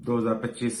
2025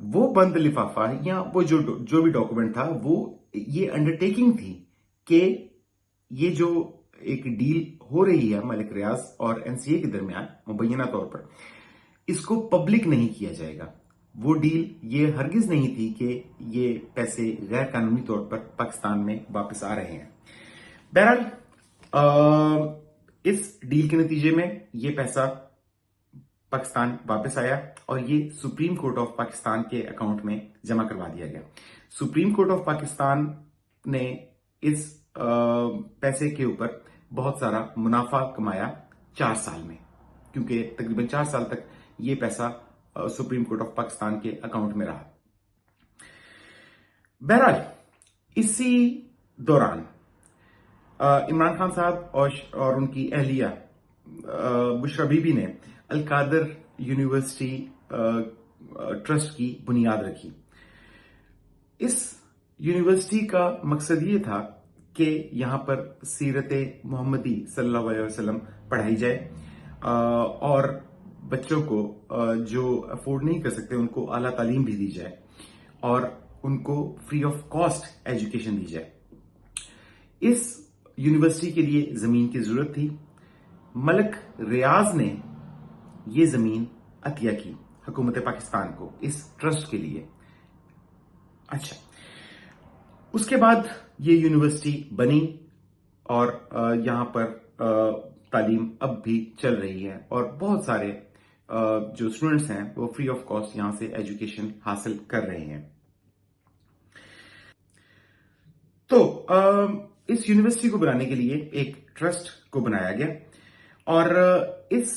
وہ بند لفافہ یا وہ جو بھی ڈاکومنٹ تھا وہ یہ انڈرٹیکنگ تھی کہ یہ جو ایک ڈیل ہو رہی ہے ملک ریاض اور این سی اے کے درمیان مبینہ طور پر، اس کو پبلک نہیں کیا جائے گا۔ وہ ڈیل یہ ہرگز نہیں تھی کہ یہ پیسے غیر قانونی طور پر پاکستان میں واپس آ رہے ہیں۔ بہرحال اس ڈیل کے نتیجے میں یہ پیسہ پاکستان واپس آیا اور یہ سپریم کورٹ آف پاکستان کے اکاؤنٹ میں جمع کروا دیا گیا۔ سپریم کورٹ آف پاکستان نے اس پیسے کے اوپر بہت سارا منافع کمایا 4 سال میں، کیونکہ تقریباً 4 سال تک یہ پیسہ سپریم کورٹ آف پاکستان کے اکاؤنٹ میں رہا۔ بہرحال اسی دوران عمران خان صاحب اور ان کی اہلیہ بشرا بی بی نے القادر یونیورسٹی ٹرسٹ کی بنیاد رکھی۔ اس یونیورسٹی کا مقصد یہ تھا کہ یہاں پر سیرت محمدی صلی اللہ علیہ وسلم پڑھائی جائے اور بچوں کو جو افورڈ نہیں کر سکتے ان کو اعلیٰ تعلیم بھی دی جائے اور ان کو فری آف کاسٹ ایجوکیشن دی جائے۔ اس یونیورسٹی کے لیے زمین کی ضرورت تھی۔ ملک ریاض نے یہ زمین عطیہ کی حکومت پاکستان کو اس ٹرسٹ کے لیے۔ اچھا، اس کے بعد یہ یونیورسٹی بنی اور یہاں پر تعلیم اب بھی چل رہی ہے اور بہت سارے جو اسٹوڈنٹس ہیں وہ فری آف کاسٹ یہاں سے ایجوکیشن حاصل کر رہے ہیں۔ تو اس یونیورسٹی کو بنانے کے لیے ایک ٹرسٹ کو بنایا گیا اور اس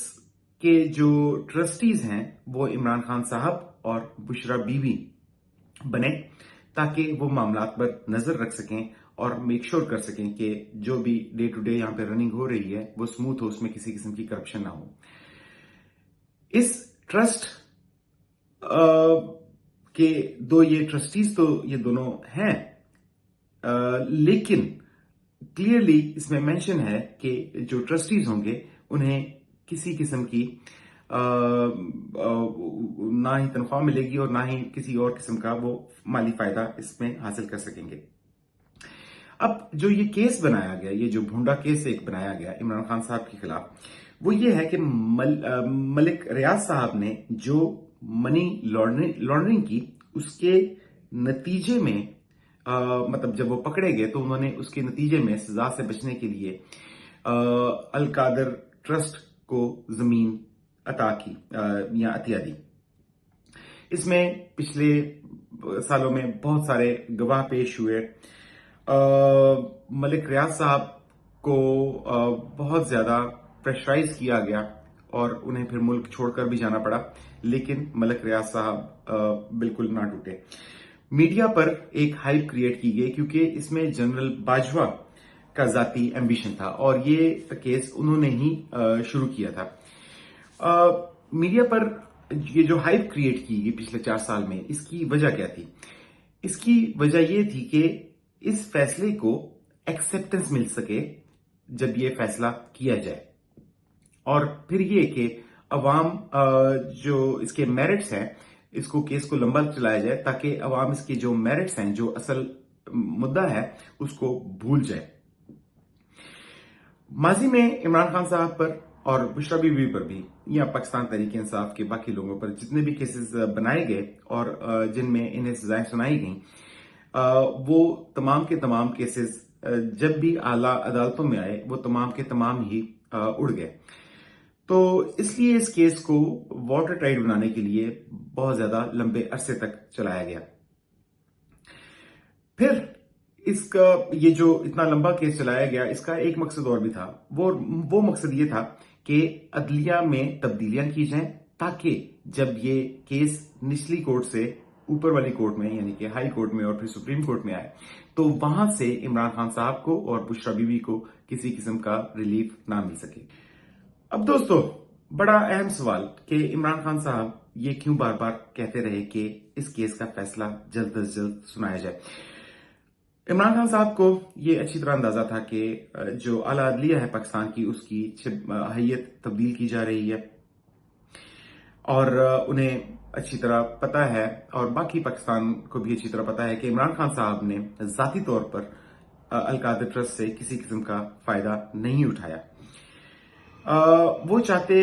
کے جو ٹرسٹیز ہیں وہ عمران خان صاحب اور بشرا بی بی بنے، تاکہ وہ معاملات پر نظر رکھ سکیں اور میک شور کر سکیں کہ جو بھی ڈے ٹو ڈے یہاں پہ رننگ ہو رہی ہے وہ سموتھ ہو، اس میں کسی قسم کی کرپشن نہ ہو۔ اس ٹرسٹ کے یہ ٹرسٹیز تو یہ دونوں ہیں، لیکن کلیئرلی اس میں مینشن ہے کہ جو ٹرسٹیز ہوں گے انہیں کسی قسم کی نہ ہی تنخواہ ملے گی اور نہ ہی کسی اور قسم کا وہ مالی فائدہ اس میں حاصل کر سکیں گے۔ اب جو یہ کیس بنایا گیا، یہ جو بھونڈا کیس ایک بنایا گیا عمران خان صاحب کے خلاف، وہ یہ ہے کہ ملک ریاض صاحب نے جو منی لانڈرنگ کی اس کے نتیجے میں مطلب جب وہ پکڑے گئے تو انہوں نے اس کے نتیجے میں سزا سے بچنے کے لیے القادر ٹرسٹ کو زمین عطا کی یا عطیہ دی۔ اس میں پچھلے سالوں میں بہت سارے گواہ پیش ہوئے۔ ملک ریاض صاحب کو بہت زیادہ پریشرائز کیا گیا اور انہیں پھر ملک چھوڑ کر بھی جانا پڑا، لیکن ملک ریاض صاحب بالکل نہ ٹوٹے۔ میڈیا پر ایک ہائپ کریٹ کی گئی کیونکہ اس میں جنرل باجوہ کا ذاتی ایمبیشن تھا اور یہ کیس انہوں نے ہی شروع کیا تھا۔ میڈیا پر یہ جو ہائپ کریٹ کی گئی پچھلے 4 سال میں، اس کی وجہ کیا تھی؟ اس کی وجہ یہ تھی کہ اس فیصلے کو ایکسیپٹنس مل سکے جب یہ فیصلہ کیا جائے، اور پھر یہ کہ عوام جو اس کے میرٹس ہیں، اس کو کیس کو لمبا چلایا جائے تاکہ عوام اس کے جو میرٹس ہیں، جو اصل مدعا ہے، اس کو بھول جائے۔ ماضی میں عمران خان صاحب پر اور بشرا بی بی پر بھی یا پاکستان تحریک انصاف کے باقی لوگوں پر جتنے بھی کیسز بنائے گئے اور جن میں انہیں سزائیں سنائی گئیں، وہ تمام کے تمام کیسز جب بھی اعلیٰ عدالتوں میں آئے وہ تمام کے تمام ہی اڑ گئے۔ تو اس لیے اس کیس کو واٹر ٹائٹ بنانے کے لیے بہت زیادہ لمبے عرصے تک چلایا گیا۔ پھر اس کا یہ جو اتنا لمبا کیس چلایا گیا، اس کا ایک مقصد اور بھی تھا۔ وہ مقصد یہ تھا کہ عدلیہ میں تبدیلیاں کی جائیں تاکہ جب یہ کیس نچلی کورٹ سے اوپر والی کورٹ میں یعنی کہ ہائی کورٹ میں اور پھر سپریم کورٹ میں آئے تو وہاں سے عمران خان صاحب کو اور بشرا بی بی کو کسی قسم کا ریلیف نہ مل سکے۔ اب دوستو، بڑا اہم سوال کہ عمران خان صاحب یہ کیوں بار بار کہتے رہے کہ اس کیس کا فیصلہ جلد از جلد سنایا جائے۔ عمران خان صاحب کو یہ اچھی طرح اندازہ تھا کہ جو اعلیٰ عدلیہ ہے پاکستان کی، اس کی حیت تبدیل کی جا رہی ہے اور انہیں اچھی طرح پتا ہے اور باقی پاکستان کو بھی اچھی طرح پتا ہے کہ عمران خان صاحب نے ذاتی طور پر القادر ٹرسٹ سے کسی قسم کا فائدہ نہیں اٹھایا. وہ چاہتے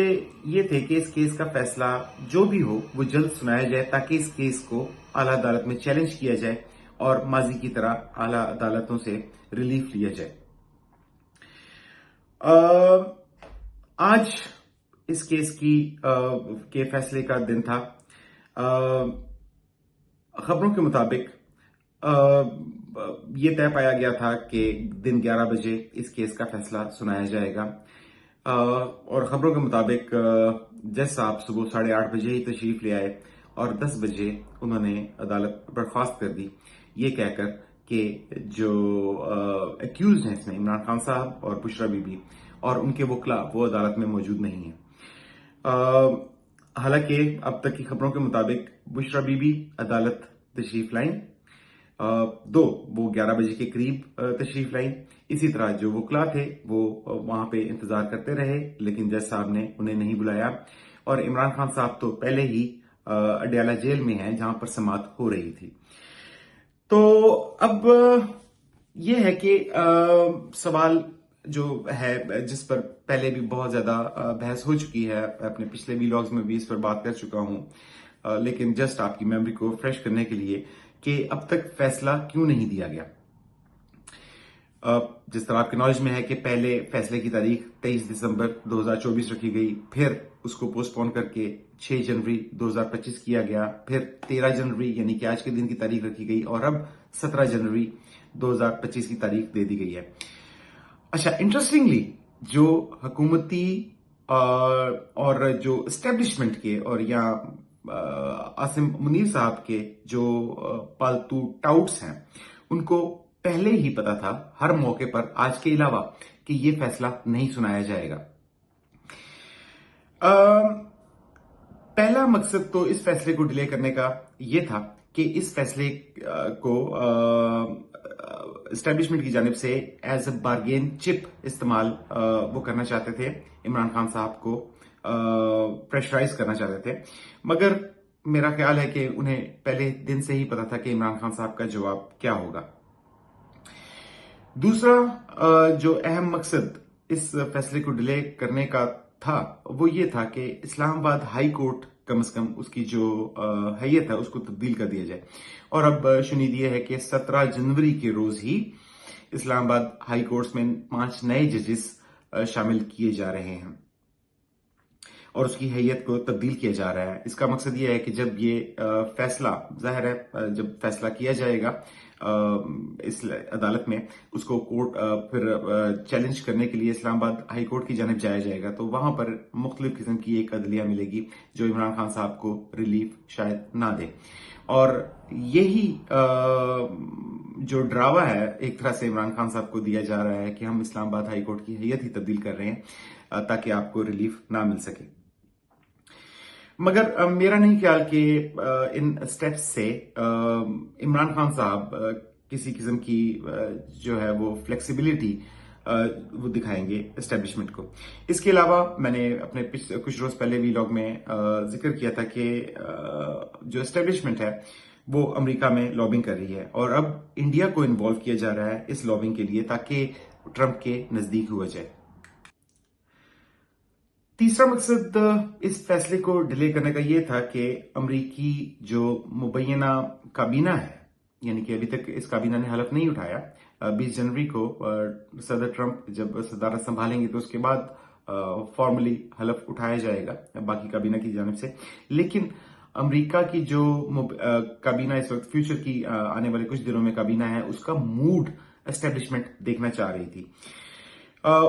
یہ تھے کہ اس کیس کا فیصلہ جو بھی ہو وہ جلد سنایا جائے تاکہ اس کیس کو اعلیٰ عدالت میں چیلنج کیا جائے اور ماضی کی طرح اعلیٰ عدالتوں سے ریلیف لیا جائے. آج اس کیس کے فیصلے کا دن تھا. خبروں کے مطابق یہ طے پایا گیا تھا کہ دن 11 بجے اس کیس کا فیصلہ سنایا جائے گا. اور خبروں کے مطابق جج صاحب صبح 8:30 بجے ہی تشریف لے آئے اور 10 بجے انہوں نے عدالت برخاست کر دی، یہ کہہ کر کہ جو ایکیوزڈ ہیں اس میں عمران خان صاحب اور بشرا بی بی اور ان کے وکلاء وہ عدالت میں موجود نہیں ہیں. حالانکہ اب تک کی خبروں کے مطابق بشرا بی بی عدالت تشریف لائیں، وہ 11 بجے کے قریب تشریف لائیں. اسی طرح جو وکلاء تھے وہ وہاں پہ انتظار کرتے رہے لیکن جج صاحب نے انہیں نہیں بلایا. اور عمران خان صاحب تو پہلے ہی اڈیالہ جیل میں ہیں جہاں پر سماعت ہو رہی تھی. تو اب یہ ہے کہ سوال جو ہے جس پر پہلے بھی بہت زیادہ بحث ہو چکی ہے، اپنے پچھلے ویلاگز میں بھی اس پر بات کر چکا ہوں، لیکن جسٹ آپ کی میموری کو فریش کرنے کے لیے کہ اب تک فیصلہ کیوں نہیں دیا گیا. جس طرح آپ کے نالج میں ہے کہ پہلے فیصلے کی تاریخ 23 دسمبر 2024 رکھی گئی، پھر اس کو پوسٹ پون کر کے 6 جنوری 2025 کیا گیا، پھر 13 جنوری یعنی کہ آج کے دن کی تاریخ رکھی گئی اور اب 17 جنوری 2025 کی تاریخ دے دی گئی ہے. اچھا، انٹرسٹنگلی جو حکومتی اور جو اسٹیبلشمنٹ کے اور یا عاصم منیر صاحب کے جو پالتو ٹاؤٹس ہیں ان کو پہلے ہی پتا تھا ہر موقع پر آج کے علاوہ کہ یہ فیصلہ نہیں سنایا جائے گا. پہلا مقصد تو اس فیصلے کو ڈیلے کرنے کا یہ تھا کہ اس فیصلے کو اسٹیبلشمنٹ کی جانب سے ایز اے بارگین چپ استعمال وہ کرنا چاہتے تھے، عمران خان صاحب کو پریشرائز کرنا چاہتے تھے. مگر میرا خیال ہے کہ انہیں پہلے دن سے ہی پتا تھا کہ عمران خان صاحب کا جواب کیا ہوگا. دوسرا جو اہم مقصد اس فیصلے کو ڈیلے کرنے کا تھا وہ یہ تھا کہ اسلام آباد ہائی کورٹ کم از کم اس کی جو حیثیت ہے اس کو تبدیل کر دیا جائے. اور اب شنید یہ ہے کہ 17 جنوری کے روز ہی اسلام آباد ہائی کورٹس میں 5 نئے ججز شامل کیے جا رہے ہیں اور اس کی حیثیت کو تبدیل کیا جا رہا ہے. اس کا مقصد یہ ہے کہ جب یہ فیصلہ ظاہر ہے جب فیصلہ کیا جائے گا اس عدالت میں، اس کو کورٹ پھر چیلنج کرنے کے لیے اسلام آباد ہائی کورٹ کی جانب جایا جائے گا تو وہاں پر مختلف قسم کی ایک عدلیہ ملے گی جو عمران خان صاحب کو ریلیف شاید نہ دے. اور یہی جو ڈراوا ہے ایک طرح سے عمران خان صاحب کو دیا جا رہا ہے کہ ہم اسلام آباد ہائی کورٹ کی حیثیت ہی تبدیل کر رہے ہیں تاکہ آپ کو ریلیف نہ مل سکے. مگر میرا نہیں خیال کہ ان سٹیپس سے عمران خان صاحب کسی قسم کی جو ہے وہ فلیکسیبلٹی وہ دکھائیں گے اسٹیبلشمنٹ کو. اس کے علاوہ میں نے اپنے کچھ روز پہلے ویلاگ میں ذکر کیا تھا کہ جو اسٹیبلشمنٹ ہے وہ امریکہ میں لابنگ کر رہی ہے اور اب انڈیا کو انوالو کیا جا رہا ہے اس لابنگ کے لیے تاکہ ٹرمپ کے نزدیک ہوا جائے. تیسرا مقصد اس فیصلے کو ڈیلے کرنے کا یہ تھا کہ امریکی جو مبینہ کابینہ ہے، یعنی کہ ابھی تک اس کابینہ نے حلف نہیں اٹھایا، 20 جنوری کو صدر ٹرمپ جب صدارت سنبھالیں گے تو اس کے بعد فارملی حلف اٹھایا جائے گا باقی کابینہ کی جانب سے. لیکن امریکہ کی جو کابینہ اس وقت فیوچر کی آنے والے کچھ دنوں میں کابینہ ہے اس کا موڈ اسٹیبلشمنٹ دیکھنا چاہ رہی تھی.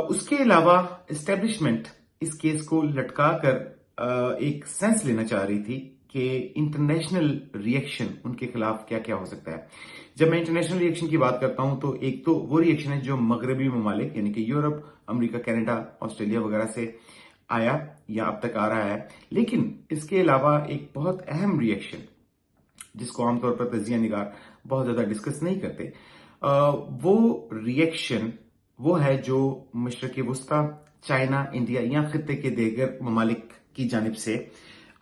اس کے علاوہ اسٹیبلشمنٹ اس کیس کو لٹکا کر ایک سینس لینا چاہ رہی تھی کہ انٹرنیشنل ریئیکشن ان کے خلاف کیا کیا ہو سکتا ہے. جب میں انٹرنیشنل ریئیکشن کی بات کرتا ہوں تو ایک تو وہ ریئیکشن ہے جو مغربی ممالک یعنی کہ یورپ، امریکہ، کینیڈا، آسٹریلیا وغیرہ سے آیا یا اب تک آ رہا ہے. لیکن اس کے علاوہ ایک بہت اہم ریئیکشن جس کو عام طور پر تجزیہ نگار بہت زیادہ ڈسکس نہیں کرتے، وہ ریئیکشن وہ ہے جو مشرق وسطی، چائنا، انڈیا یا خطے کے دیگر ممالک کی جانب سے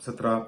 17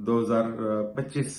2025